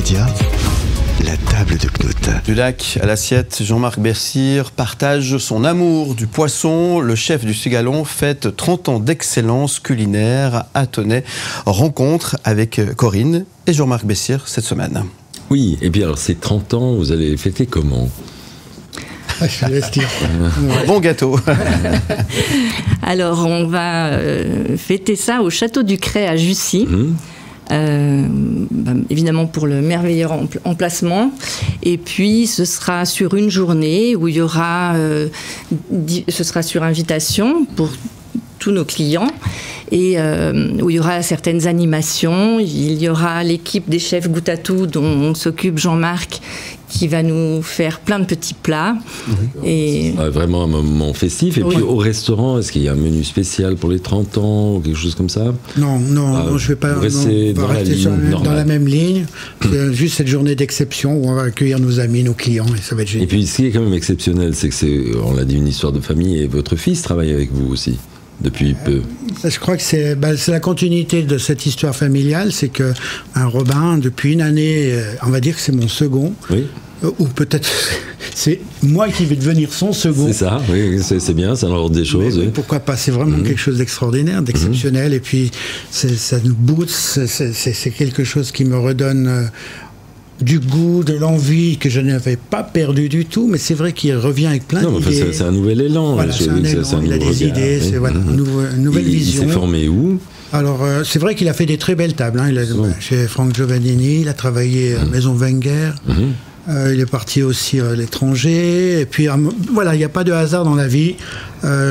Média, la table de Knut. Du lac à l'assiette, Jean-Marc Bessire partage son amour du poisson. Le chef du Cigalon fête 30 ans d'excellence culinaire à Tonnay. Rencontre avec Corinne et Jean-Marc Bessire cette semaine. Oui, et bien alors ces 30 ans, vous allez les fêter comment ? Je laisse dire. Bon gâteau. Alors, on va fêter ça au Château du Cray à Jussy. Évidemment pour le merveilleux emplacement. Et puis, ce sera sur une journée où il y aura... ce sera sur invitation pour tous nos clients. Et où il y aura certaines animations. Il y aura l'équipe des chefs Goûte à Tout dont s'occupe Jean-Marc, qui va nous faire plein de petits plats. Et... Vraiment un moment festif. Et puis au restaurant, est-ce qu'il y a un menu spécial pour les 30 ans ou quelque chose comme ça ? Non, je ne vais pas rester on va rester dans la même ligne. C'est juste cette journée d'exception où on va accueillir nos amis, nos clients, et ça va être génial. Et puis ce qui est quand même exceptionnel, c'est que c'est, on l'a dit, une histoire de famille, et votre fils travaille avec vous aussi depuis peu. Je crois que c'est la continuité de cette histoire familiale, c'est que Robin, depuis une année, on va dire que c'est mon second. Oui. Ou peut-être c'est moi qui vais devenir son second. C'est ça, oui, c'est bien, ça l'ordre des choses. Oui. Pourquoi pas, c'est vraiment quelque chose d'extraordinaire, d'exceptionnel, et puis ça nous booste, c'est quelque chose qui me redonne du goût, de l'envie que je n'avais pas perdu du tout, mais c'est vrai qu'il revient avec plein d'idées. C'est un nouvel élan. Voilà, c'est un élan, il a des idées, c'est une nouvelle vision. Il s'est formé où ? Alors, c'est vrai qu'il a fait des très belles tables. Il a, chez Franck Giovannini, il a travaillé à Maison Wenger. Il est parti aussi à l'étranger. Et puis, voilà, il n'y a pas de hasard dans la vie.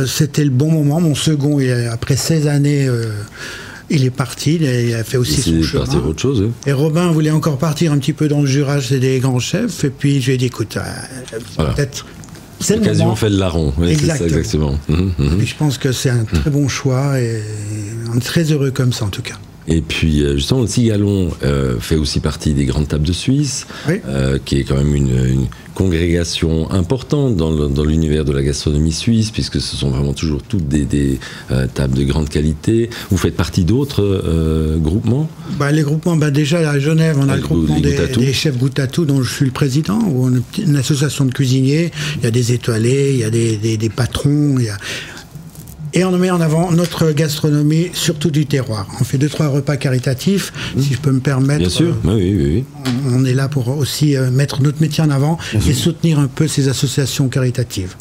C'était le bon moment. Mon second, après 16 années... il est parti, il a fait aussi son chemin. Partir autre chose, oui. Et Robin voulait encore partir un petit peu dans le Jura, c'est des grands chefs. Et puis je lui ai dit, écoute, peut-être... L'occasion fait le larron, oui, c'est ça exactement. Et puis je pense que c'est un très bon choix et on est très heureux comme ça en tout cas. Et puis justement, le Cigalon fait aussi partie des grandes tables de Suisse, qui est quand même une congrégation importante dans l'univers de la gastronomie suisse, puisque ce sont vraiment toujours toutes des tables de grande qualité. Vous faites partie d'autres groupements ? Les groupements, déjà à Genève, on a le groupement des chefs Goûte à Tout, dont je suis le président, où on est une association de cuisiniers. Il y a des étoilés, il y a des patrons, et on met en avant notre gastronomie, surtout du terroir. On fait 2-3 repas caritatifs, si je peux me permettre. Bien sûr, oui. On est là pour aussi mettre notre métier en avant et soutenir un peu ces associations caritatives.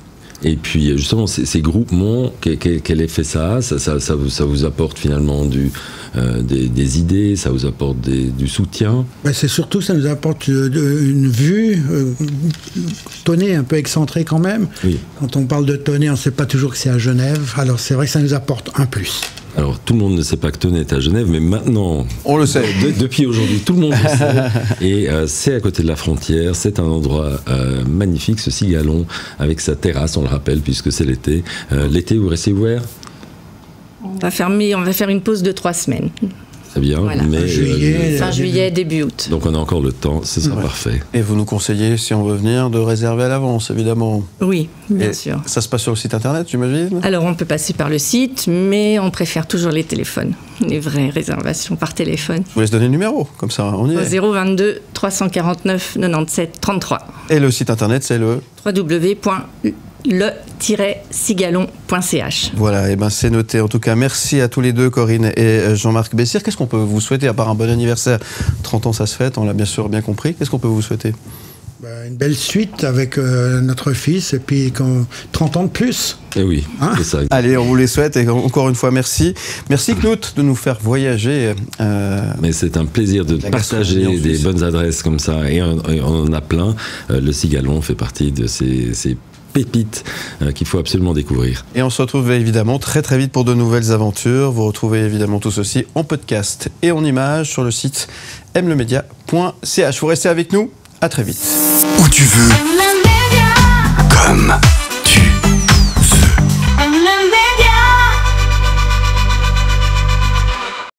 Et puis justement, ces groupements, quel effet ça a ? Ça vous apporte finalement des idées, ça vous apporte du soutien ? C'est surtout, ça nous apporte une vue. Tonnay un peu excentré quand même. Oui. Quand on parle de Tonnay, on ne sait pas toujours que c'est à Genève. Alors c'est vrai que ça nous apporte un plus. Alors, tout le monde ne sait pas que Tonnay est à Genève, mais maintenant... On le sait. Depuis aujourd'hui, tout le monde le sait. Et c'est à côté de la frontière. C'est un endroit magnifique, ce Cigalon, avec sa terrasse, on le rappelle, puisque c'est l'été. L'été, vous restez ouvert ? On va faire une pause de 3 semaines. Très bien. Voilà. Mais, fin juillet, début août. Donc on a encore le temps, ce sera parfait. Et vous nous conseillez, si on veut venir, de réserver à l'avance, évidemment. Oui, bien sûr. Ça se passe sur le site internet, j'imagine ? Alors on peut passer par le site, mais on préfère toujours les téléphones, les vraies réservations par téléphone. Je vous laisse donner le numéro, comme ça on y est. 022 349 97 33. Et le site internet, c'est le le-cigalon.ch. Voilà, et c'est noté. En tout cas, merci à tous les deux, Corinne et Jean-Marc Bessire. Qu'est-ce qu'on peut vous souhaiter, à part un bon anniversaire ? 30 ans, ça se fête, on l'a bien sûr bien compris. Qu'est-ce qu'on peut vous souhaiter ? Une belle suite avec notre fils, et puis 30 ans de plus. Eh oui, c'est ça. Allez, on vous les souhaite, et encore une fois, merci. Merci Knut de nous faire voyager. Mais c'est un plaisir de partager des bonnes adresses comme ça, et on en a plein. Le Cigalon fait partie de ces pépites qu'il faut absolument découvrir. Et on se retrouve évidemment très très vite pour de nouvelles aventures. Vous retrouvez évidemment tout ceci en podcast et en images sur le site mlemedia.ch. Vous restez avec nous, à très vite. Où tu veux, comme